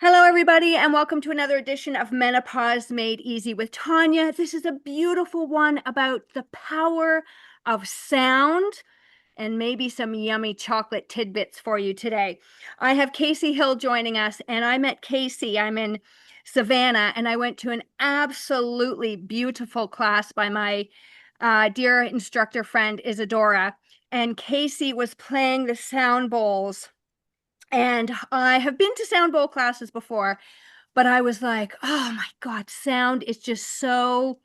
Hello, everybody, and welcome to another edition of Menopause Made Easy with Tanya. This is a beautiful one about the power of sound and maybe some yummy chocolate tidbits for you today. I have Kaysee Hill joining us, and I met Kaysee. I'm in Savannah, and I went to an absolutely beautiful class by my dear instructor friend Isadora. And Kaysee was playing the sound bowls. And I have been to sound bowl classes before, but I was like, oh my God, sound is just so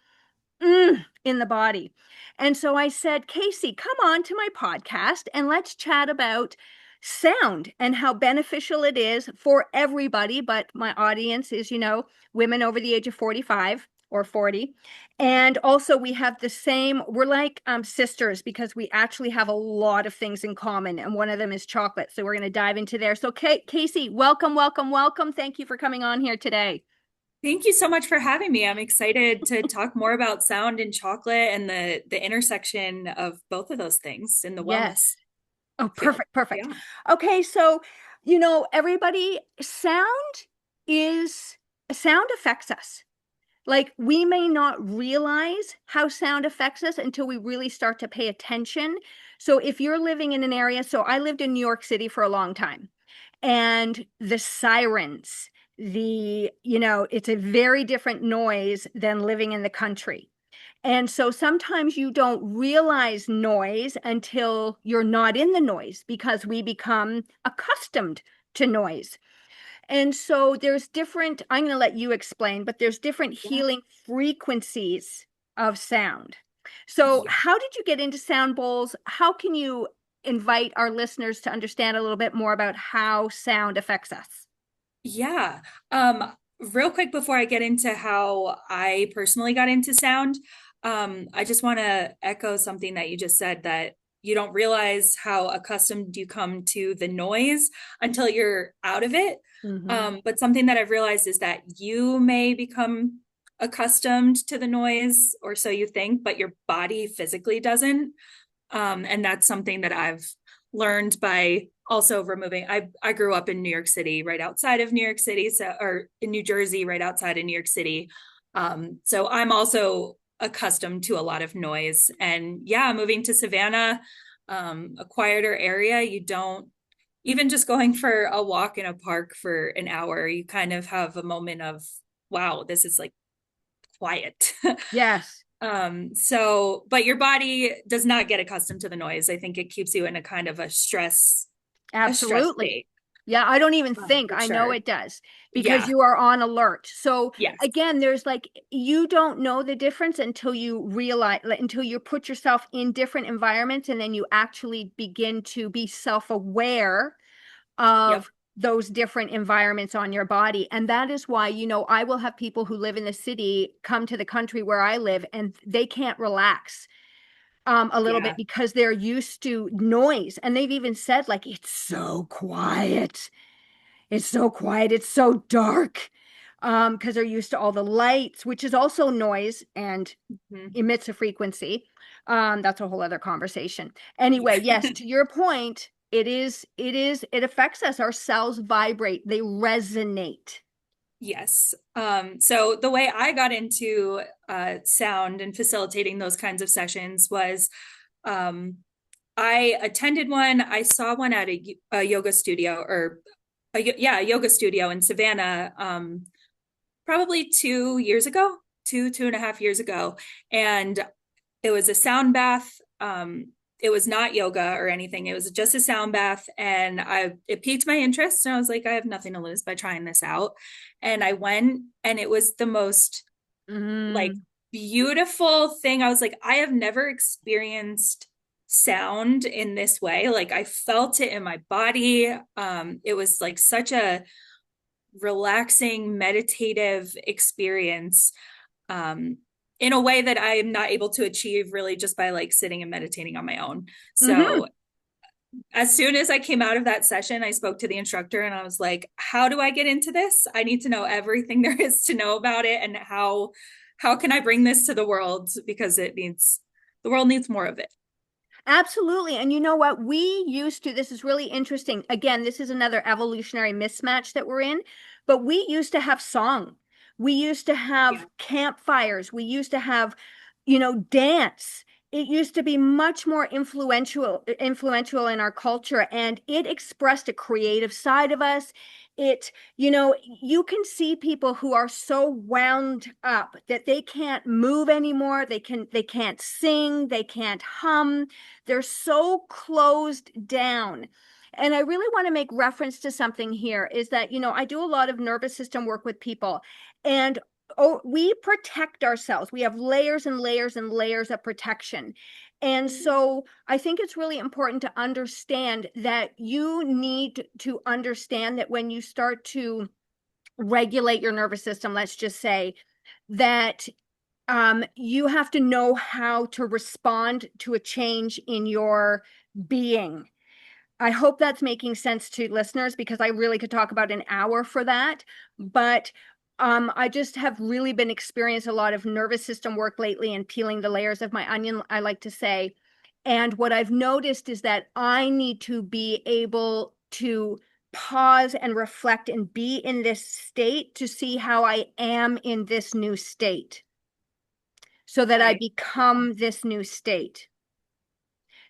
in the body. And so I said, Kaysee, come on to my podcast and let's chat about sound and how beneficial it is for everybody. But my audience is, women over the age of 45 or 40. And also we have the same, we're like sisters because we actually have a lot of things in common. And one of them is chocolate. So we're going to dive into there. So Kaysee, welcome, welcome, welcome. Thank you for coming on here today. Thank you so much for having me. I'm excited to talk more about sound and chocolate and the intersection of both of those things in the Yes. wellness Oh, field. perfect, perfect. Yeah. Okay, so everybody, is sound affects us. Like we may not realize how sound affects us until we really start to pay attention. So if you're living in an area, so I lived in New York City for a long time, and the sirens, it's a very different noise than living in the country. And so sometimes you don't realize noise until you're not in the noise because we become accustomed to noise. And so there's different, I'm going to let you explain, but there's different Yeah. healing frequencies of sound. So, Yeah. how did you get into sound bowls? How can you invite our listeners to understand a little bit more about how sound affects us? Yeah. Real quick before I get into how I personally got into sound, I just want to echo something that you just said that you don't realize how accustomed you come to the noise until you're out of it. Hmm. But something that I've realized is that you may become accustomed to the noise, or so you think, but your body physically doesn't. And that's something that I've learned by also removing. I grew up in New York City, right outside of New York City, so or in New Jersey, right outside of New York City. So I'm also accustomed to a lot of noise. And yeah, moving to Savannah, a quieter area, you don't even just going for a walk in a park for an hour, you kind of have a moment of, wow, this is like quiet. Yes. So, but your body does not get accustomed to the noise. I think it keeps you in a kind of a stress Absolutely. state, Yeah, I don't even think. for I know sure. it does because Yeah. you are on alert. So Yes. again, there's like you don't know the difference until you realize, like, until you put yourself in different environments and then you actually begin to be self-aware Yep. of those different environments on your body. And that is why, I will have people who live in the city come to the country where I live and they can't relax a little bit Yeah. because they're used to noise. And they've even said, like, it's so quiet. It's so quiet. It's so dark. Because they're used to all the lights, which is also noise and Mhm. emits a frequency. That's a whole other conversation. Anyway, Yeah. yes, to your point, it affects us. Our cells vibrate, they resonate. Yes. So the way I got into sound and facilitating those kinds of sessions was um, I attended one. I saw one at a yoga studio or a yoga studio in Savannah, probably 2 years ago, 2.5 years ago. And it was a sound bath. It was not yoga or anything. It was just a sound bath. And it piqued my interest. And I was like, I have nothing to lose by trying this out. And I went, and it was the most like Mm, beautiful thing. I was like, I have never experienced sound in this way. Like I felt it in my body. It was like such a relaxing, meditative experience, um, in a way that I am not able to achieve really just by like sitting and meditating on my own. hmm. So as soon as I came out of that session, I spoke to the instructor and I was like, how do I get into this? I need to know everything there is to know about it, and how can I bring this to the world, because the world needs more of it. Absolutely. And you know what? We used to, this is really interesting. Again, this is another evolutionary mismatch that we're in. but we used to have song. We used to Yeah. have campfires. We used to have, dance. It used to be much more influential in our culture, and it expressed a creative side of us. You can see people who are so wound up that they can't move anymore. They can't sing, they can't hum. They're so closed down. And I really want to make reference to something here is that, I do a lot of nervous system work with people, and we protect ourselves. We have layers and layers and layers of protection. And so I think it's really important to understand that you need to understand that when you start to regulate your nervous system, let's just say that you have to know how to respond to a change in your being. I hope that's making sense to listeners because I really could talk about an hour for that. But I just have really been experiencing a lot of nervous system work lately and peeling the layers of my onion, I like to say. And what I've noticed is that I need to be able to pause and reflect and be in this state to see how I am in this new state so that I Right. Yeah. become this new state.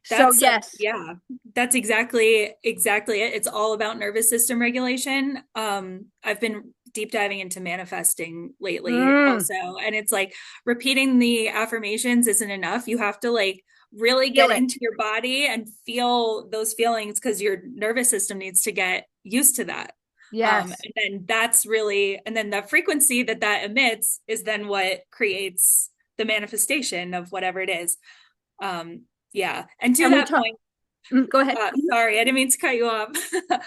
So, That's yes. yeah, that's exactly it. It's all about nervous system regulation. I've been deep diving into manifesting lately Mm, also, and it's like repeating the affirmations isn't enough. You have to like really feel get it. into your body and feel those feelings because your nervous system needs to get used to that. Yes. And then that's really, and then the frequency that that emits is then what creates the manifestation of whatever it is. Um, yeah. And to And we that talk. point, Go ahead. sorry, I didn't mean to cut you off.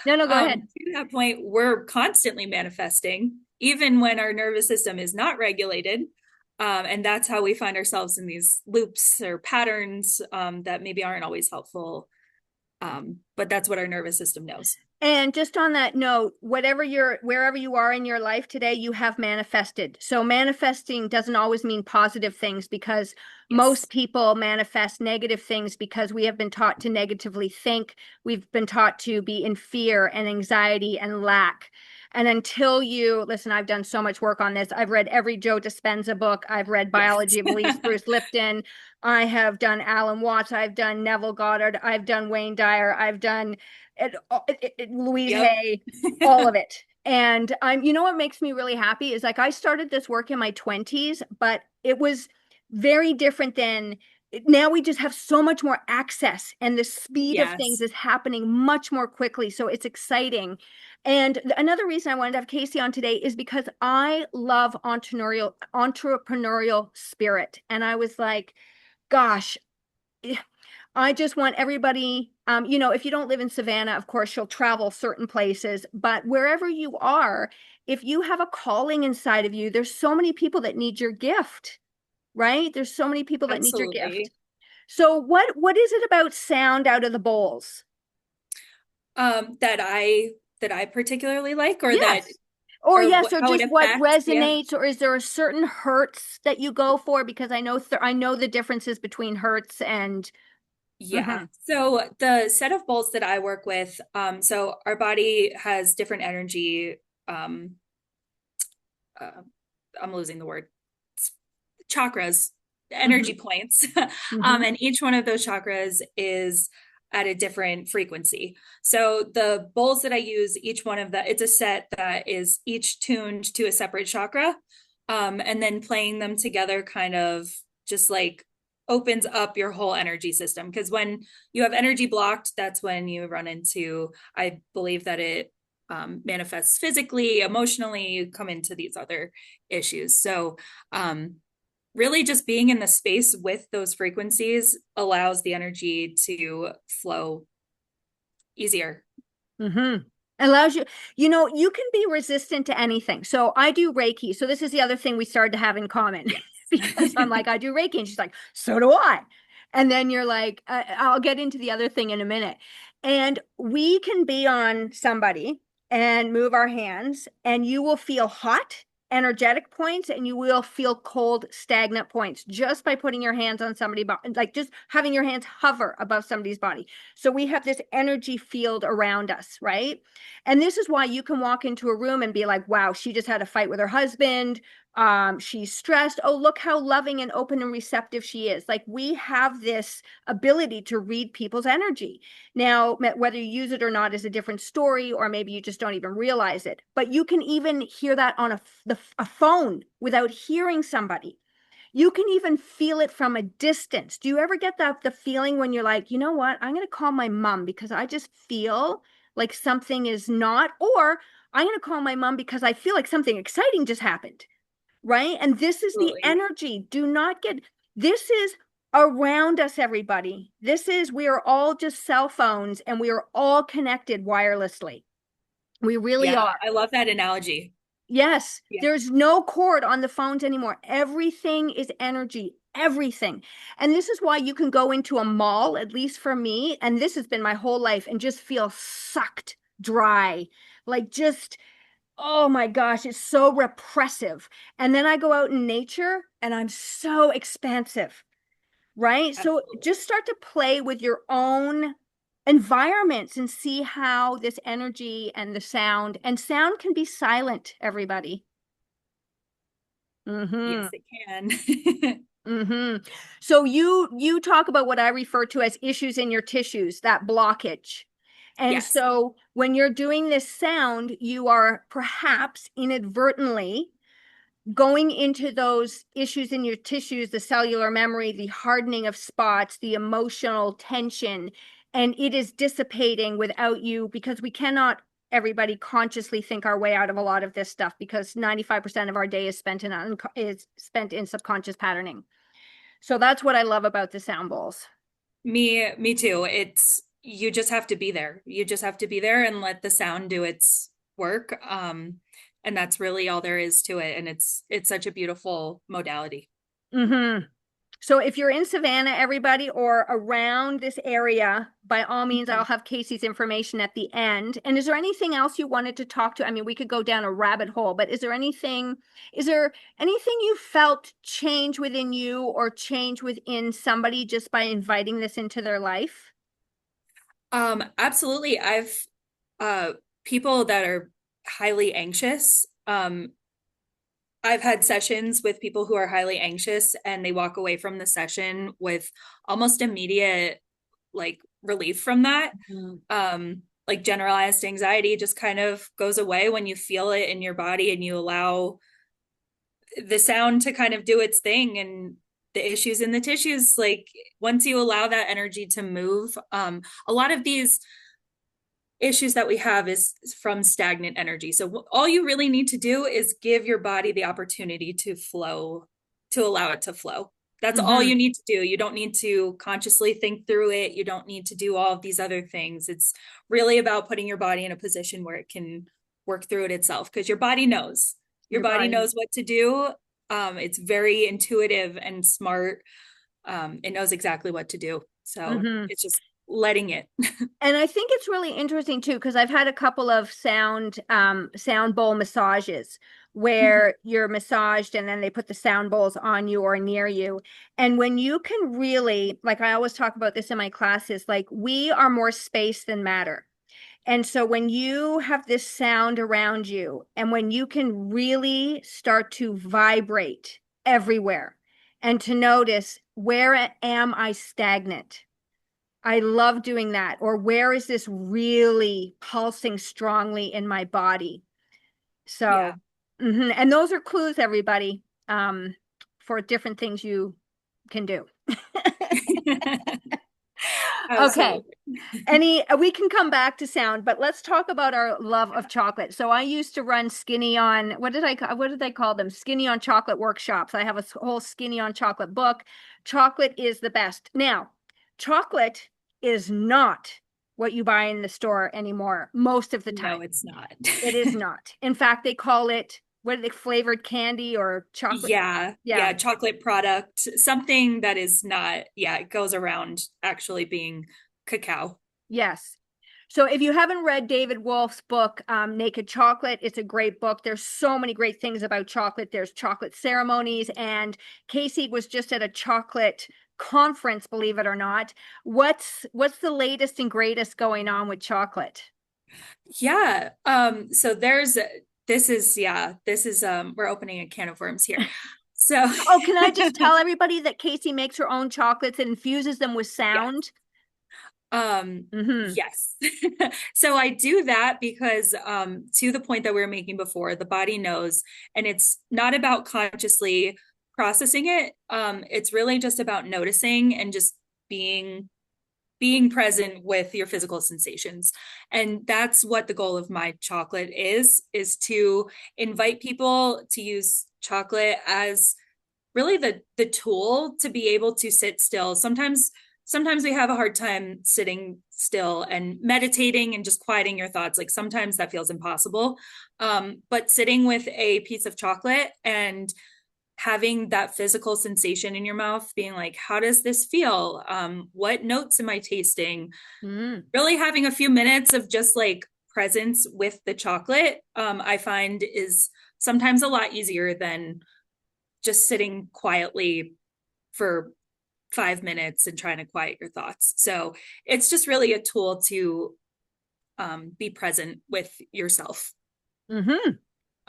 No, no, go ahead. To that point, we're constantly manifesting, even when our nervous system is not regulated. And that's how we find ourselves in these loops or patterns that maybe aren't always helpful. But that's what our nervous system knows. And just on that note, wherever you are in your life today, you have manifested. So manifesting doesn't always mean positive things because Yes, most people manifest negative things because we have been taught to negatively think. We've been taught to be in fear and anxiety and lack. And until you listen, I've done so much work on this. I've read every Joe Dispenza book. I've read yes. Biology of Beliefs, Bruce Lipton. I have done Alan Watts. I've done Neville Goddard. I've done Wayne Dyer. I've done Louise Yep. Hay, all of it. And what makes me really happy is like I started this work in my 20s, but it was very different than now. We just have so much more access and the speed of things Yes. is happening much more quickly. So it's exciting. And another reason I wanted to have Kaysee on today is because I love entrepreneurial spirit. And I was like, gosh, I just want everybody, if you don't live in Savannah, of course, you'll travel certain places, but wherever you are, if you have a calling inside of you, there's so many people that need your gift, right? There's so many people that need your gift. Absolutely. So what is it about sound out of the bowls? That I particularly like, or that, Yes. Or or yes, or how it just what affects. Yeah. resonates, or is there a certain hertz that you go for? Because I know the differences between hertz and Yeah. mhm. So the set of bowls that I work with, so our body has different energy. Um, uh, I'm losing the word. Chakras, energy Mhm. points, Mhm. and each one of those chakras is at a different frequency. So the bowls that I use, each one of the, it's a set that is each tuned to a separate chakra, and then playing them together kind of just like opens up your whole energy system because when you have energy blocked that's when you run into, I believe that it manifests physically, emotionally, you come into these other issues. So um, really just being in the space with those frequencies allows the energy to flow easier. Mm-hmm. Allows you, you can be resistant to anything. So I do Reiki. So this is the other thing we started to have in common Yes. because I'm like, I do Reiki. And she's like, so do I. And then you're like, I'll get into the other thing in a minute. And we can be on somebody and move our hands, and you will feel hot energetic points, and you will feel cold, stagnant points just by putting your hands on somebody, like just having your hands hover above somebody's body. So we have this energy field around us, right? And this is why you can walk into a room and be like, wow, she just had a fight with her husband. She's stressed. Oh, look how loving and open and receptive she is. Like, we have this ability to read people's energy. Now, whether you use it or not is a different story, or maybe you just don't even realize it. But you can even hear that on a phone without hearing somebody. You can even feel it from a distance. Do you ever get the feeling when you're like, you know what? I'm going to call my mom because I just feel like something is not, or I'm going to call my mom because I feel like something exciting just happened, right? And this is the Absolutely. energy. Do not get, this is around us, everybody. We are all just cell phones, and we are all connected wirelessly. We really Yeah, are. I love that analogy. Yes, Yeah. there's no cord on the phones anymore. Everything is energy, everything. And this is why you can go into a mall, at least for me, and this has been my whole life, and just feel sucked dry. Like, just, oh my gosh, it's so repressive. And then I go out in nature and I'm so expansive, right? So Absolutely. just start to play with your own environments and see how this energy and the sound, and sound can be silent, everybody. Yes, Mm-hmm. it can. Mm-hmm. So you talk about what I refer to as issues in your tissues, that blockage. And Yes. so when you're doing this sound, you are perhaps inadvertently going into those issues in your tissues, the cellular memory, the hardening of spots, the emotional tension, and it is dissipating without you, because we cannot, everybody, consciously think our way out of a lot of this stuff, because 95% of our day is spent in subconscious patterning. So that's what I love about the sound bowls. Me too. It's you just have to be there. You just have to be there and let the sound do its work. And that's really all there is to it. And it's such a beautiful modality. Mm-hmm. So if you're in Savannah, everybody, or around this area, by all means, I'll Mhm. have Kaysee's information at the end. And is there anything else you wanted to talk to? I mean, we could go down a rabbit hole, but is there anything you felt change within you or change within somebody just by inviting this into their life? Absolutely. I've uh people that are highly anxious. I've had sessions with people who are highly anxious and they walk away from the session with almost immediate like relief from that. Mm. Like generalized anxiety just kind of goes away when you feel it in your body and you allow the sound to kind of do its thing and the issues in the tissues. Like once you allow that energy to move, a lot of these issues that we have is from stagnant energy. So all you really need to do is give your body the opportunity to flow, to allow it to flow. That's all Mm-hmm. you need to do. You don't need to consciously think through it. You don't need to do all of these other things. It's really about putting your body in a position where it can work through it itself because your body knows. Your Your body body. knows what to do. It's very intuitive and smart. It knows exactly what to do. So Mm-hmm. it's just letting it. And I think it's really interesting too, because I've had a couple of sound bowl massages where you're massaged and then they put the sound bowls on you or near you. And when you can really, like I always talk about this in my classes, like, we are more space than matter. And so when you have this sound around you, and when you can really start to vibrate everywhere and to notice, where am I stagnant? I love doing that. Or where is this really pulsing strongly in my body? Yeah. So, and those are clues, everybody, for different things you can do. Okay. Absolutely. We can come back to sound, but let's talk about our love of chocolate. So I used to run skinny on, what did they call them? Skinny on chocolate workshops. I have a whole skinny on chocolate book. Chocolate is the best. Now, chocolate is not what you buy in the store anymore most of the time. No, it's not. It is not. In fact, they call it, what are they, flavored candy or chocolate? Yeah, Yeah. yeah, chocolate product, something that is not, yeah, it goes around actually being cacao. Yes. So if you haven't read David Wolfe's book, Naked Chocolate, it's a great book. There's so many great things about chocolate. There's chocolate ceremonies, and Kaysee was just at a chocolate conference, believe it or not. What's the latest and greatest going on with chocolate? Yeah. So this is we're opening a can of worms here. So Oh, can I just tell everybody that Kaysee makes her own chocolates and infuses them with yes. sound? Mm-hmm. Yes. So I do that because to the point that we were making before, the body knows, and it's not about consciously processing it. It's really just about noticing and just being present with your physical sensations. And that's what the goal of my chocolate is to invite people to use chocolate as really the tool to be able to sit still. Sometimes we have a hard time sitting still and meditating and just quieting your thoughts. Like sometimes that feels impossible. But sitting with a piece of chocolate and having that physical sensation in your mouth, being like, how does this feel? What notes am I tasting? Mm. Really having a few minutes of just like presence with the chocolate, I find is sometimes a lot easier than just sitting quietly for 5 minutes and trying to quiet your thoughts. So it's just really a tool to be present with yourself. Mm-hmm.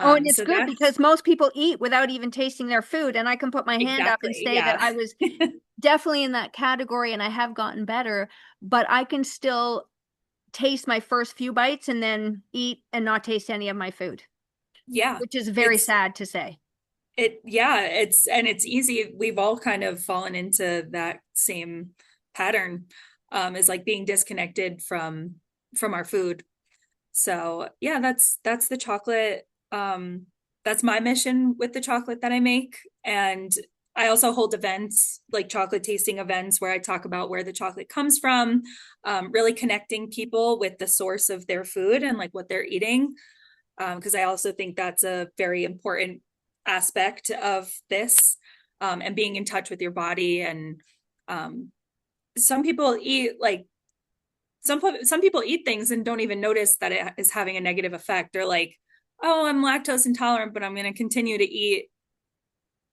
Oh, and it's So good that's because most people eat without even tasting their food. And I can put my hand up and exactly, say that yeah. I was definitely in that category and I have gotten better, but I can still taste my first few bites and then eat and not taste any of my food, Yeah. which is very It's sad to say. it's easy. We've all kind of fallen into that same pattern, is like being disconnected from our food. So yeah, that's the chocolate. That's my mission with the chocolate that I make. And I also hold events like chocolate tasting events where I talk about where the chocolate comes from, really connecting people with the source of their food and like what they're eating. Because I also think that's a very important aspect of this, and being in touch with your body. And um, some people eat like some people eat things and don't even notice that it is having a negative effect. They're like, "Oh, I'm lactose intolerant, but I'm going to continue to eat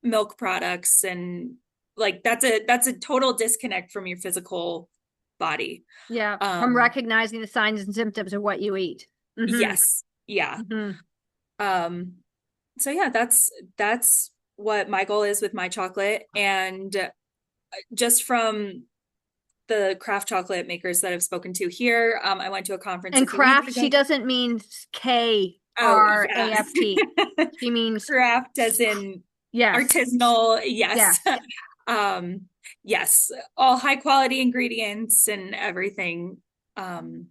milk products," and like that's a total disconnect from your physical body. Yeah, from Um, recognizing the signs and symptoms of what you eat. Mm-hmm. yes, yeah. Mm-hmm. Um, so yeah, that's what my goal is with my chocolate, and just from the craft chocolate makers that I've spoken to here, I went to a conference a And few weeks craft, she ago. doesn't mean Oh, yeah. Kraft. She means, Craft as in yes, artisanal, yes. yes. Um, yes, all high quality ingredients and everything. Um,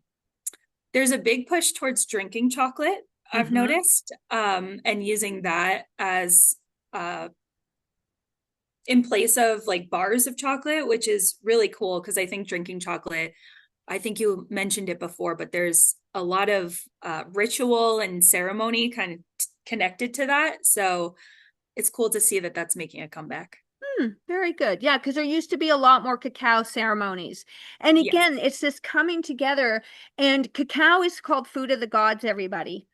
there's a big push towards drinking chocolate, I've Mm-hmm. noticed, and using that as uh in place of like bars of chocolate, which is really cool because I think drinking chocolate, I think you mentioned it before, but there's a lot of ritual and ceremony kind of connected to that. So it's cool to see that that's making a comeback. Very good. Yeah, because there used to be a lot more cacao ceremonies. And Yes. again, it's this coming together. And cacao is called food of the gods, everybody.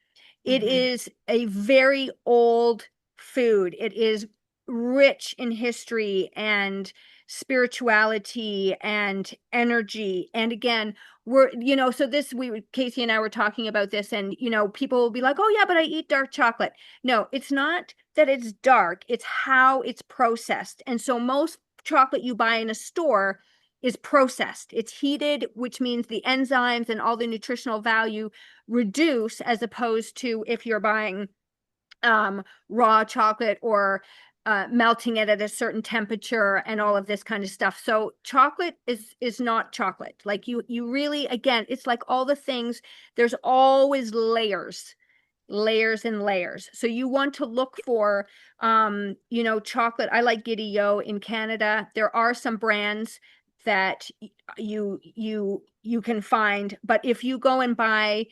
It Mm-hmm. is a very old food. It is rich in history and spirituality and energy. And again, so Kaysee and I were talking about this, and, people will be like, oh, yeah, but I eat dark chocolate. No, it's not that it's dark, it's how it's processed. And so most chocolate you buy in a store is processed. It's heated, which means the enzymes and all the nutritional value reduce, as opposed to if you're buying raw chocolate or melting it at a certain temperature and all of this kind of stuff. So chocolate is not chocolate. Like you really, again, it's like all the things. There's always layers and layers. So you want to look for chocolate. I like Giddy Yo in Canada. There are some brands that you can find, but if you go and buy,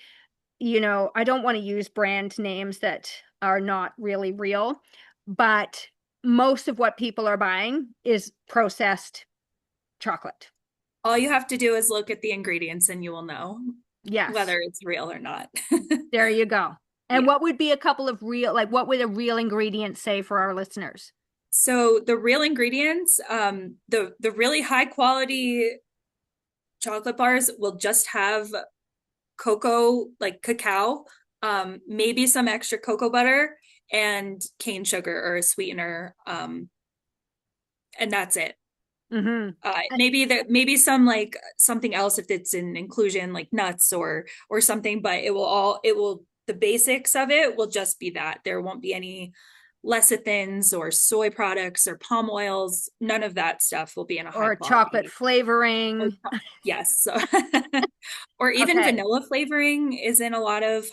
I don't want to use brand names that are not really real, but most of what people are buying is processed chocolate. All you have to do is look at the ingredients and you will know. Yes. whether it's real or not. There you go. And Yeah. what would be a couple of real, like what would a real ingredient say for our listeners? So the real ingredients, the really high quality chocolate bars will just have cocoa, like cacao, maybe some extra cocoa butter and cane sugar or a sweetener, and that's it. Mm-hmm. Maybe there, maybe some like something else if it's an inclusion like nuts or something, but it will the basics of it will just be that. There won't be any lecithins or soy products or palm oils. None of that stuff will be in a high Or chocolate quality. Or, flavoring. yes. So or even Okay. vanilla flavoring is in a lot of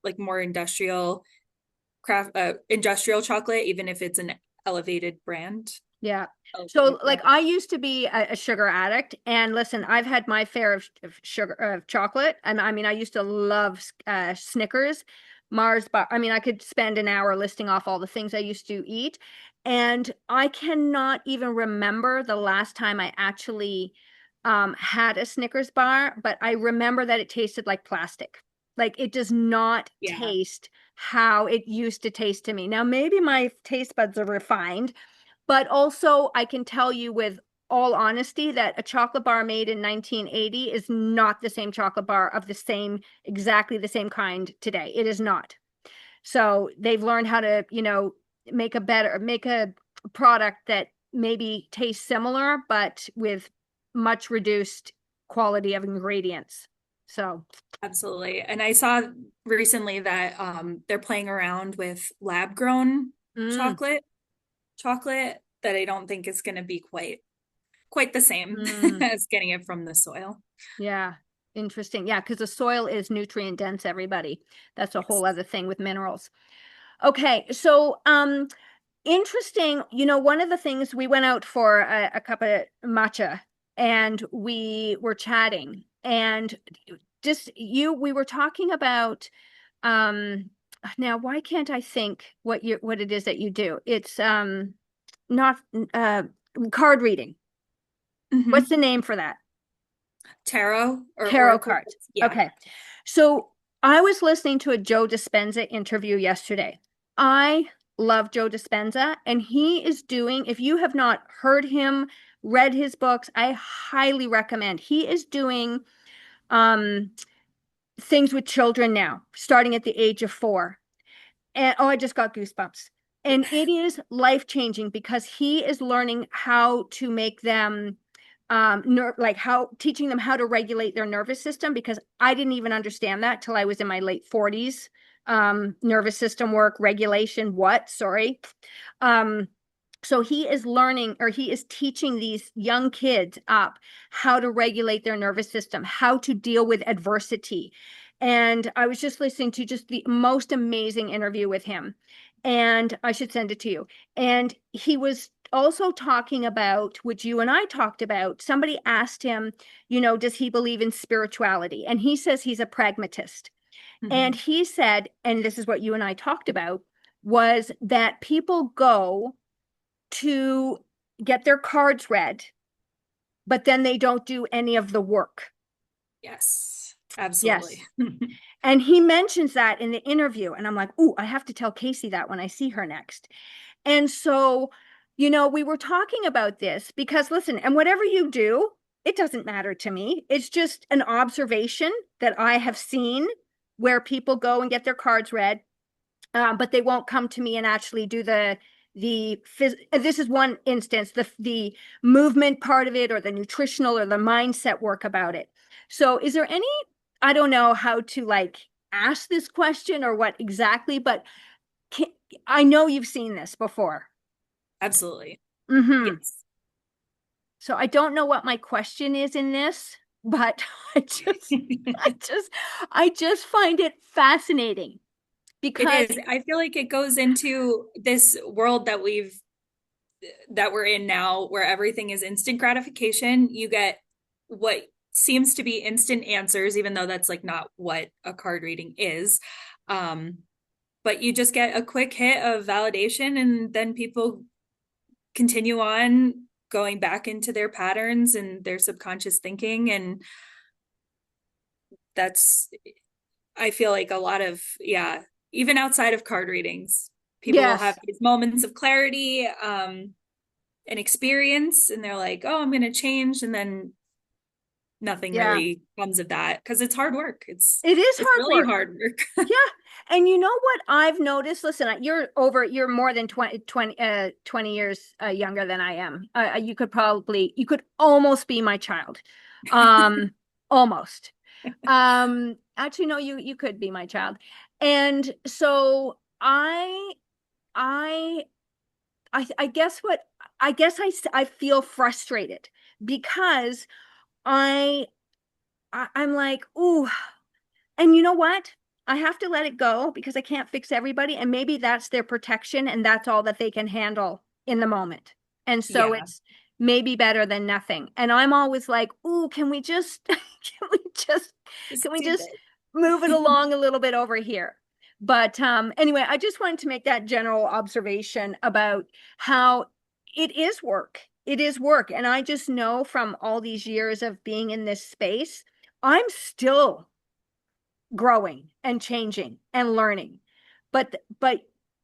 like more industrial chocolate, even if it's an elevated brand. Yeah. So, Elevated like, brand. I used to be a sugar addict, and listen, I've had my fair of sugar of chocolate, and I mean, I used to love Snickers, Mars bar. I mean, I could spend an hour listing off all the things I used to eat, and I cannot even remember the last time I actually had a Snickers bar, but I remember that it tasted like plastic. Like, it does not Yeah, taste how it used to taste to me. Now, maybe my taste buds are refined, but also, I can tell you with all honesty that a chocolate bar made in 1980 is not the same chocolate bar of the same, exactly the same kind today. It is not. So they've learned how to, make a product that maybe tastes similar, but with much reduced quality of ingredients. So, absolutely. And I saw recently that they're playing around with lab grown mm, chocolate that I don't think is going to be quite the same mm, as getting it from the soil. yeah, interesting. Yeah, because the soil is nutrient dense, everybody. That's a whole Yes. other thing with minerals. Okay, so interesting. One of the things we went out for a cup of matcha and we were chatting and just we were talking about um now why can't I think what it is that you do? It's not uh card reading. What's the Hmm. name for that? Tarot or Tarot oracle. cards. Yeah. Okay. So I was listening to a Joe Dispenza interview yesterday. I love Joe Dispenza, and he is doing, if you have not heard him, read his books, I highly recommend. He is doing um, things with children now, starting at the age of 4. And oh, I just got goosebumps. And it is life changing because he is learning how to make them like how teaching them how to regulate their nervous system because I didn't even understand that till I was in my late 40s. Nervous system work, regulation, what? Sorry. Um, so he is learning or he is teaching these young kids up how to regulate their nervous system, how to deal with adversity. And I was just listening to just the most amazing interview with him. And I should send it to you. And he was also talking about, which you and I talked about, somebody asked him, does he believe in spirituality? And he says he's a pragmatist. And Hmm. he said, and this is what you and I talked about, was that people go to get their cards read, but then they don't do any of the work. Yes, absolutely. Yes. And he mentions that in the interview. And I'm like, ooh, I have to tell Kaysee that when I see her next. And so, we were talking about this because listen, and whatever you do, it doesn't matter to me. It's just an observation that I have seen where people go and get their cards read, but they won't come to me and actually do this is one instance, the movement part of it or the nutritional or the mindset work about it. So is there any, I don't know how to like ask this question or what exactly, but can, I know you've seen this before. Absolutely. Mm-hmm. Yes. So I don't know what my question is in this, but I just I just I just find it fascinating It because is. I feel like it goes into this world that we're in now where everything is instant gratification. You get what seems to be instant answers, even though that's like not what a card reading is. Um, but you just get a quick hit of validation and then people continue on going back into their patterns and their subconscious thinking and that's, I feel like a lot of, yeah, even outside of card readings, people will have Yes. these moments of clarity, and experience, and they're like, oh, I'm going to change. And then nothing Yeah. really comes of that because it's hard work. It is It's hard really work. hard work. Yeah. And you know what I've noticed? Listen, you're more than 20 years younger than I am. You could almost be my child. Um, almost. Actually, no, you could be my child. And so I, I guess I feel frustrated because I, I'm like, ooh, and you know what? I have to let it go because I can't fix everybody. And maybe that's their protection and that's all that they can handle in the moment. And so Yeah, it's maybe better than nothing. And I'm always like, ooh, can we just, just can we do just move it this. along a little bit over here? But anyway, I just wanted to make that general observation about how it is work. It is work. And I just know from all these years of being in this space, I'm still growing and changing and learning. But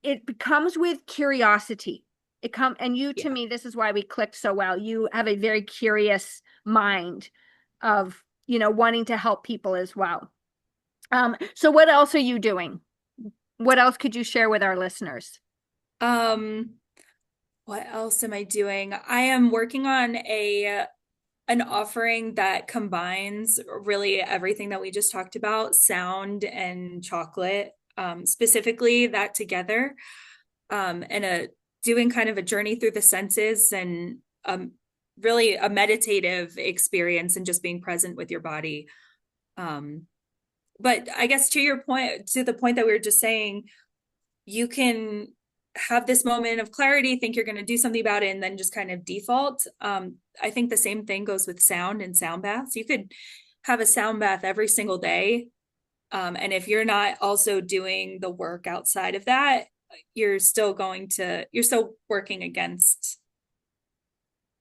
it comes with curiosity. And you, to Yeah. me, this is why we clicked so well. You have a very curious mind of, wanting to help people as well. So what else are you doing? What else could you share with our listeners? Um, what else am I doing? I am working on a an offering that combines really everything that we just talked about, sound and chocolate, specifically that together, and a doing kind of a journey through the senses, and really a meditative experience and just being present with your body. Um, but I guess to your point, to the point that we were just saying, you can have this moment of clarity, think you're going to do something about it, and then just kind of default. I think the same thing goes with sound and sound baths. You could have a sound bath every single day. And if you're not also doing the work outside of that, you're still working against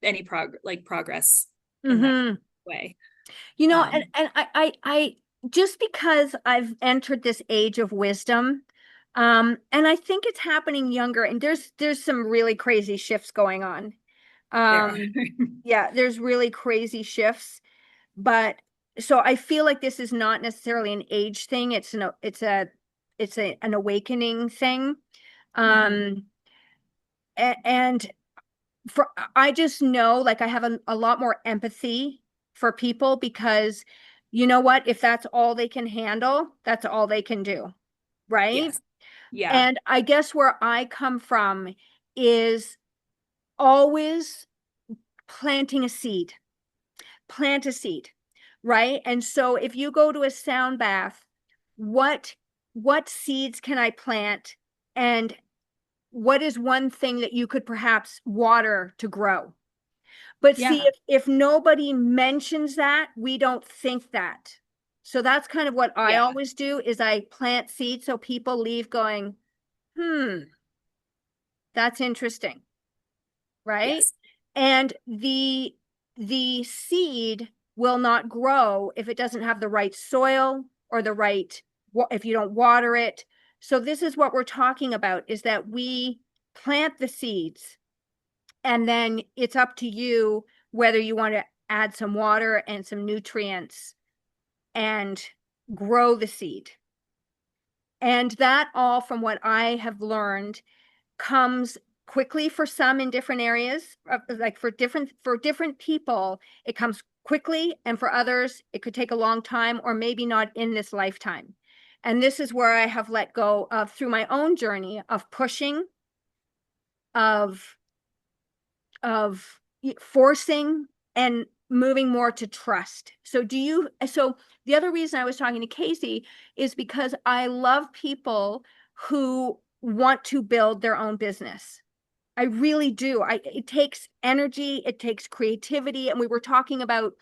any progress in that Mm-hmm. way. And Um, I just because I've entered this age of wisdom, and I think it's happening younger, and there's some really crazy shifts going on. there are. Um, yeah, there's really crazy shifts, but so I feel like this is not necessarily an age thing. An awakening thing. Mhm. Um, and for I just know like I have a lot more empathy for people because you know what? If that's all they can handle, that's all they can do, right? Yes. Yeah. And I guess where I come from is always planting a seed. Plant a seed, right? And so if you go to a sound bath, what what seeds can I plant and what is one thing that you could perhaps water to grow? But see, Yeah. if nobody mentions that, we don't think that. So that's kind of what I Yeah. always do is I plant seeds so people leave going, that's interesting, right? Yes. And the seed will not grow if it doesn't have the right soil or if you don't water it. So this is what we're talking about is that we plant the seeds and then it's up to you whether you want to add some water and some nutrients and grow the seed. And that all from what I have learned comes quickly for some in different areas, like for different people it comes quickly, and for others it could take a long time or maybe not in this lifetime. And this is where I have let go of through my own journey of pushing, of of forcing, and moving more to trust. So the other reason I was talking to Kaysee is because I love people who want to build their own business. I really do. It takes energy, it takes creativity. And we were talking about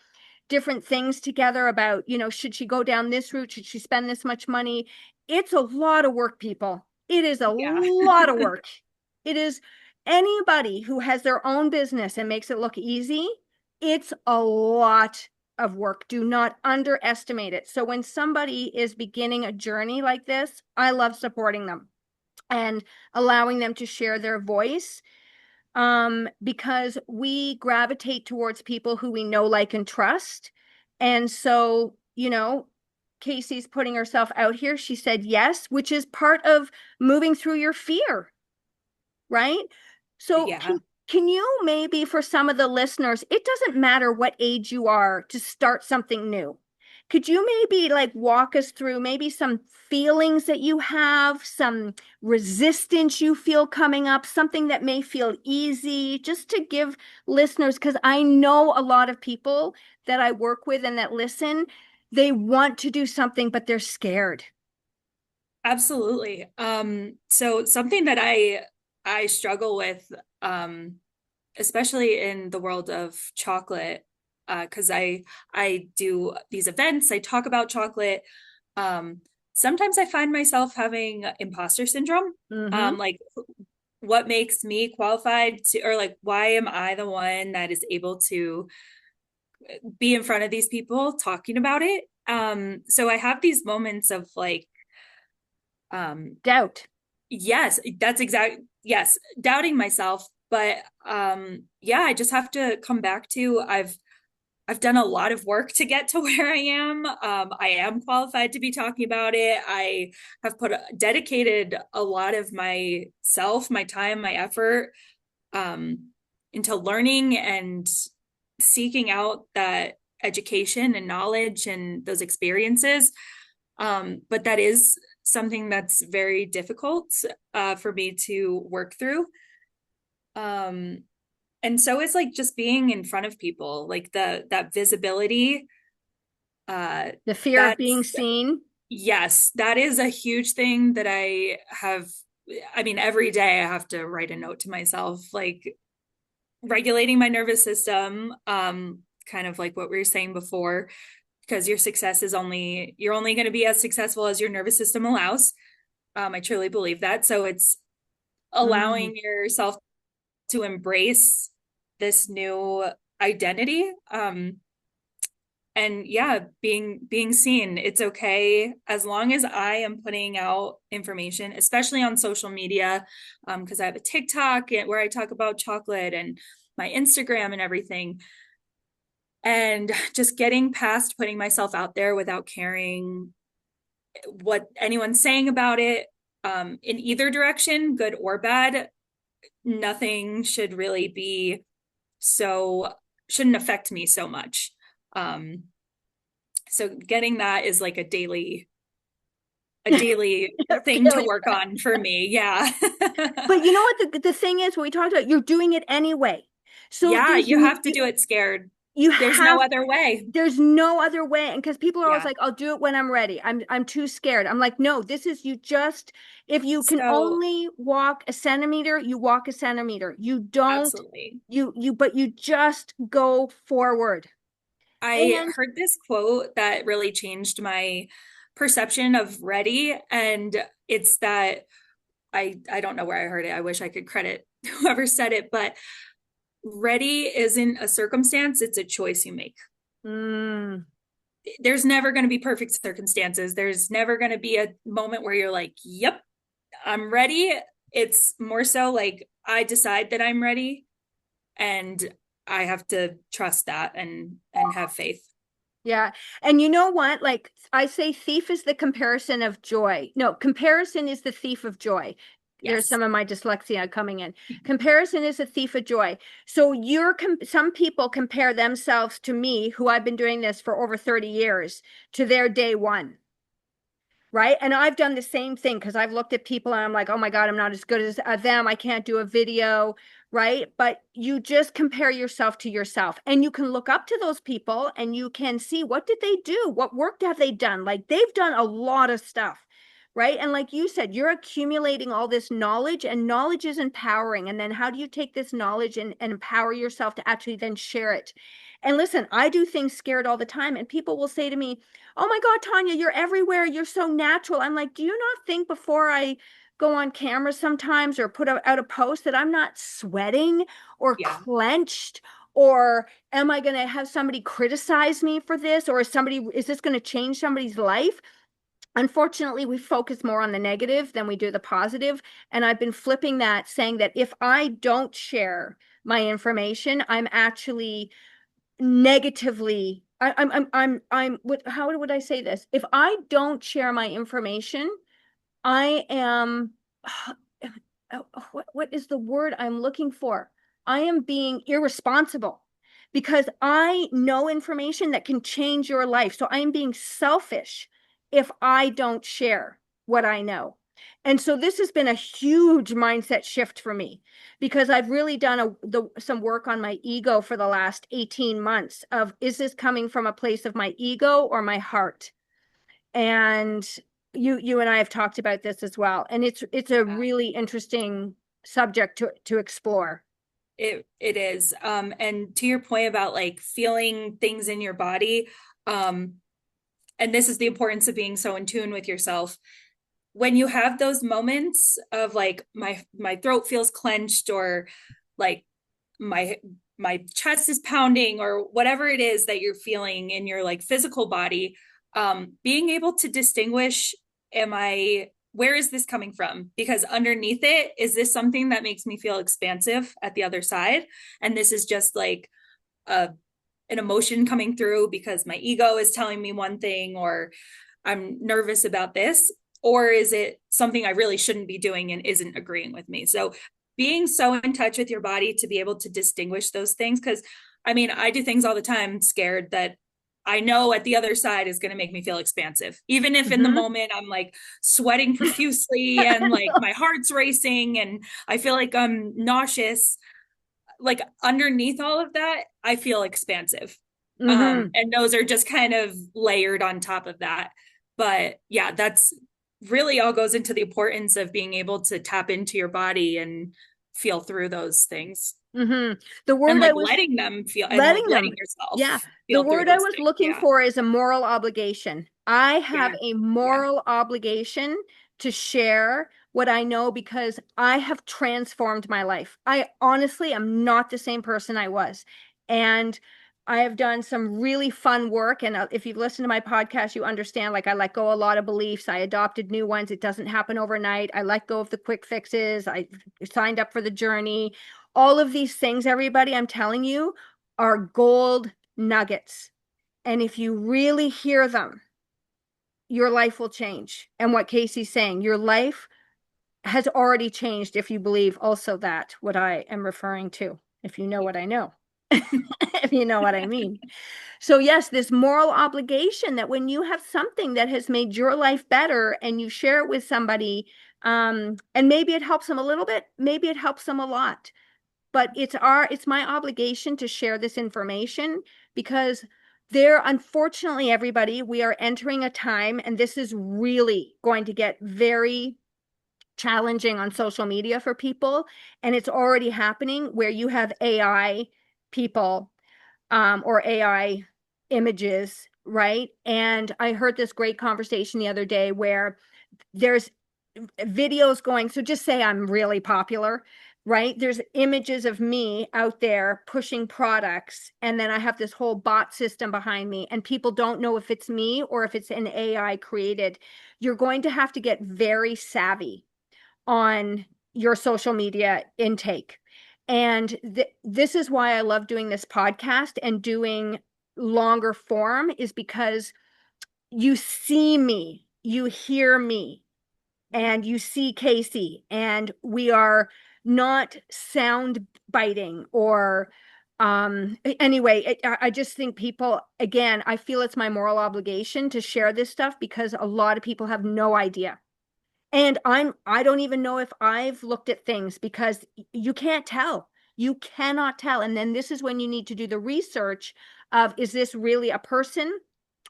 different things together about, should she go down this route? Should she spend this much money? It's a lot of work, people. It is a Yeah. lot of work. It is anybody who has their own business and makes it look easy. It's a lot. of work. Do not underestimate it. So when somebody is beginning a journey like this, I love supporting them and allowing them to share their voice, because we gravitate towards people who we know, like, and trust. And so, Kaysee's putting herself out here. She said yes, which is part of moving through your fear, right? So Yeah, can you maybe, for some of the listeners, it doesn't matter what age you are to start something new. Could you maybe like walk us through maybe some feelings that you have, some resistance you feel coming up, something that may feel easy, just to give listeners, because I know a lot of people that I work with and that listen, they want to do something, but they're scared. absolutely. So something that I struggle with, um, especially in the world of chocolate, because I do these events, I talk about chocolate. Um, Sometimes I find myself having imposter syndrome. Mm-hmm. Like what makes me qualified to, or like why am I the one that is able to be in front of these people talking about it? So I have these moments of like, um, Doubt. yes, that's exact. Yes, doubting myself, but yeah, I just have to come back to I've done a lot of work to get to where I am. I am qualified to be talking about it. I have dedicated a lot of myself, my time, my effort, um, into learning and seeking out that education and knowledge and those experiences. But that is something that's very difficult for me to work through. Um, and so it's like just being in front of people, like that visibility. Uh, The fear of being that's seen. yes, that is a huge thing that I have. I mean, every day I have to write a note to myself, like regulating my nervous system. Kind of like what we were saying before, because your success is only you're only going to be as successful as your nervous system allows. I truly believe that. So it's Mm. allowing yourself to embrace this new identity. And yeah, being seen. It's okay as long as I am putting out information, especially on social media, because I have a TikTok where I talk about chocolate and my Instagram and everything. And just getting past putting myself out there without caring what anyone's saying about it, in either direction, good or bad. Nothing should really be so shouldn't affect me so much. Um, so getting that is like a daily You're thing to feeling. work on for me. Yeah. But you know what the thing is, what we talked about, you're doing it anyway. So Yeah, you have to do it scared. you There's no have other way. there's no other way. And because people are always Yeah. like, I'll do it when I'm ready. I'm too scared. I'm like, no, this is you just if you can So only walk a centimeter, you walk a centimeter. You don't absolutely. but you just go forward. I And heard this quote that really changed my perception of ready. And it's that I don't know where I heard it. I wish I could credit whoever said it, but ready isn't a circumstance, it's a choice you make. mm, There's never going to be perfect circumstances. There's never going to be a moment where you're like, yep, I'm ready. It's more so like I decide that I'm ready and I have to trust that and have faith. yeah. And you know what? Like I say, thief is the comparison of joy. No, comparison is the thief of joy. There's Yes. some of my dyslexia coming in. Comparison is a thief of joy. So some people compare themselves to me, who I've been doing this for over 30 years, to their day one. Right. And I've done the same thing because I've looked at people and I'm like, oh my God, I'm not as good as them. I can't do a video. Right. But you just compare yourself to yourself and you can look up to those people and you can see, what did they do? What work have they done? Like they've done a lot of stuff. Right. And like you said, you're accumulating all this knowledge, and knowledge is empowering. And then how do you take this knowledge and empower yourself to actually then share it? And listen, I do things scared all the time. And people will say to me, oh my God, Tanya, you're everywhere. You're so natural. I'm like, do you not think before I go on camera sometimes or put out a post that I'm not sweating or Yeah. clenched Or am I going to have somebody criticize me for this? Or is this going to change somebody's life? Unfortunately, we focus more on the negative than we do the positive. And I've been flipping that, saying that if I don't share my information, I'm actually negatively, how would I say this? If I don't share my information, I am, what is the word I'm looking for? I am being irresponsible because I know information that can change your life. So I am being selfish if I don't share what I know. And so this has been a huge mindset shift for me because I've really done some work on my ego for the last 18 months of, is this coming from a place of my ego or my heart? And you and I have talked about this as well. And it's a really interesting subject to explore. It is. And to your point about like feeling things in your body, and this is the importance of being so in tune with yourself. When you have those moments of like my throat feels clenched, or like my my chest is pounding, or whatever it is that you're feeling in your like physical body, being able to distinguish, am I, where is this coming from? Because underneath it, is this something that makes me feel expansive at the other side? And this is just like a an emotion coming through because my ego is telling me one thing, or I'm nervous about this, or is it something I really shouldn't be doing and isn't agreeing with me? So being so in touch with your body to be able to distinguish those things, because I mean, I do things all the time scared that I know at the other side is going to make me feel expansive. Even if in the Mm-hmm. moment I'm like sweating profusely and like my heart's racing and I feel like I'm nauseous, like underneath all of that, I feel expansive. Mm-hmm. And those are just kind of layered on top of that. But yeah, that's really all goes into the importance of being able to tap into your body and feel through those things, Mm-hmm. The and word I like was letting them feel, and like letting letting them. yourself Yeah. The feel through word I those was things. looking Yeah. for is a moral obligation. I have Yeah. a Yeah. moral obligation to share what I know because I have transformed my life. I honestly am not the same person I was. And I have done some really fun work. And if you've listened to my podcast, you understand like I let go a lot of beliefs. I adopted new ones. It doesn't happen overnight. I let go of the quick fixes. I signed up for the journey. All of these things, everybody, I'm telling you, are gold nuggets. And if you really hear them, your life will change. And what Kaysee's saying, your life has already changed if you believe also that what I am referring to, if you know what I know, if you know what I mean. So, yes, this moral obligation that when you have something that has made your life better and you share it with somebody, and maybe it helps them a little bit, maybe it helps them a lot, but it's my obligation to share this information because unfortunately, everybody, we are entering a time, and this is really going to get very challenging on social media for people, and it's already happening where you have AI people, or AI images, right? And I heard this great conversation the other day where there's videos going, so just say I'm really popular, right? There's images of me out there pushing products, and then I have this whole bot system behind me, and people don't know if it's me or if it's an AI created. You're going to have to get very savvy on your social media intake. And this is why I love doing this podcast and doing longer form, is because you see me, you hear me, and you see Kaysee, and we are not sound biting or anyway, I just think people, again, I feel it's my moral obligation to share this stuff because a lot of people have no idea. And I don't even know if I've looked at things because you can't tell. You cannot tell. And then this is when you need to do the research of, is this really a person?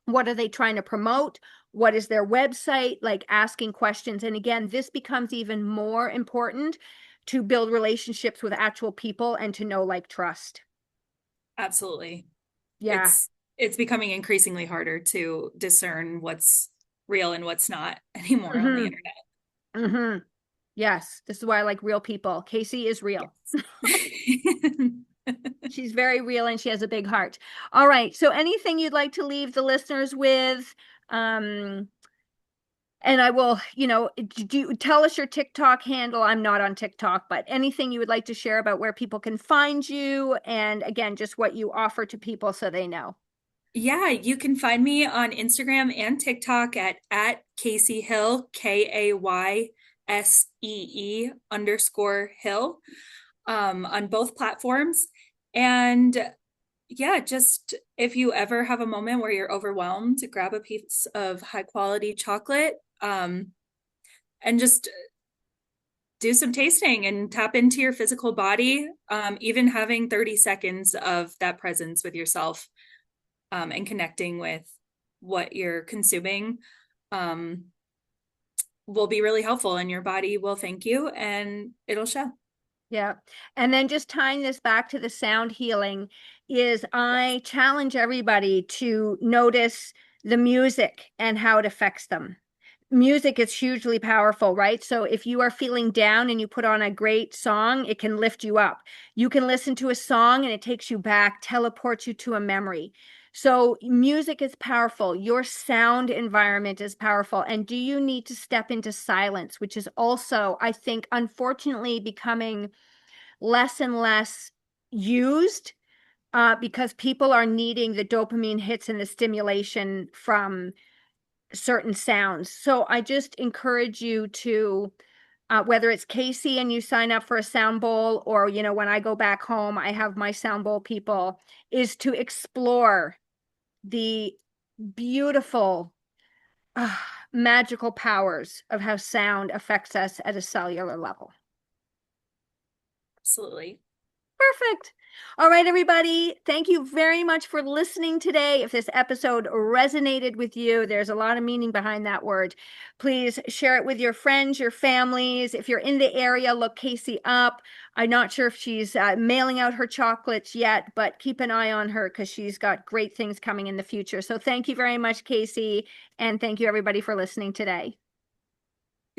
What are they trying to promote? What is their website? Like asking questions. And again, this becomes even more important to build relationships with actual people and to know, like, trust. Absolutely. Yeah. It's becoming increasingly harder to discern what's real and what's not anymore on the Mm-hmm. internet. Mm-hmm. Yes. This is why I like real people. Kaysee is real. Yes. She's very real and she has a big heart. All right. So anything you'd like to leave the listeners with? Um, and I will, tell us your TikTok handle. I'm not on TikTok, but anything you would like to share about where people can find you, and again, just what you offer to people so they know. Yeah, you can find me on Instagram and TikTok at Kaysee Hill, KAYSEE_Hill, on both platforms. And yeah, just if you ever have a moment where you're overwhelmed, grab a piece of high quality chocolate, and just do some tasting and tap into your physical body. Even having 30 seconds of that presence with yourself, and connecting with what you're consuming, um, will be really helpful, and your body will thank you and it'll show. Yeah. And then just tying this back to the sound healing is I challenge everybody to notice the music and how it affects them. Music is hugely powerful, right? So if you are feeling down and you put on a great song, it can lift you up. You can listen to a song and it takes you back, teleports you to a memory. So music is powerful. Your sound environment is powerful. And do you need to step into silence, which is also, I think, unfortunately becoming less and less used, because people are needing the dopamine hits and the stimulation from certain sounds. So I just encourage you to, whether it's Kaysee and you sign up for a sound bowl, or, when I go back home, I have my sound bowl people, is to explore the beautiful, uh, magical powers of how sound affects us at a cellular level. Absolutely. Perfect. All right, everybody. Thank you very much for listening today. If this episode resonated with you, there's a lot of meaning behind that word. Please share it with your friends, your families. If you're in the area, look Kaysee up. I'm not sure if she's mailing out her chocolates yet, but keep an eye on her because she's got great things coming in the future. So thank you very much, Kaysee. And thank you, everybody, for listening today.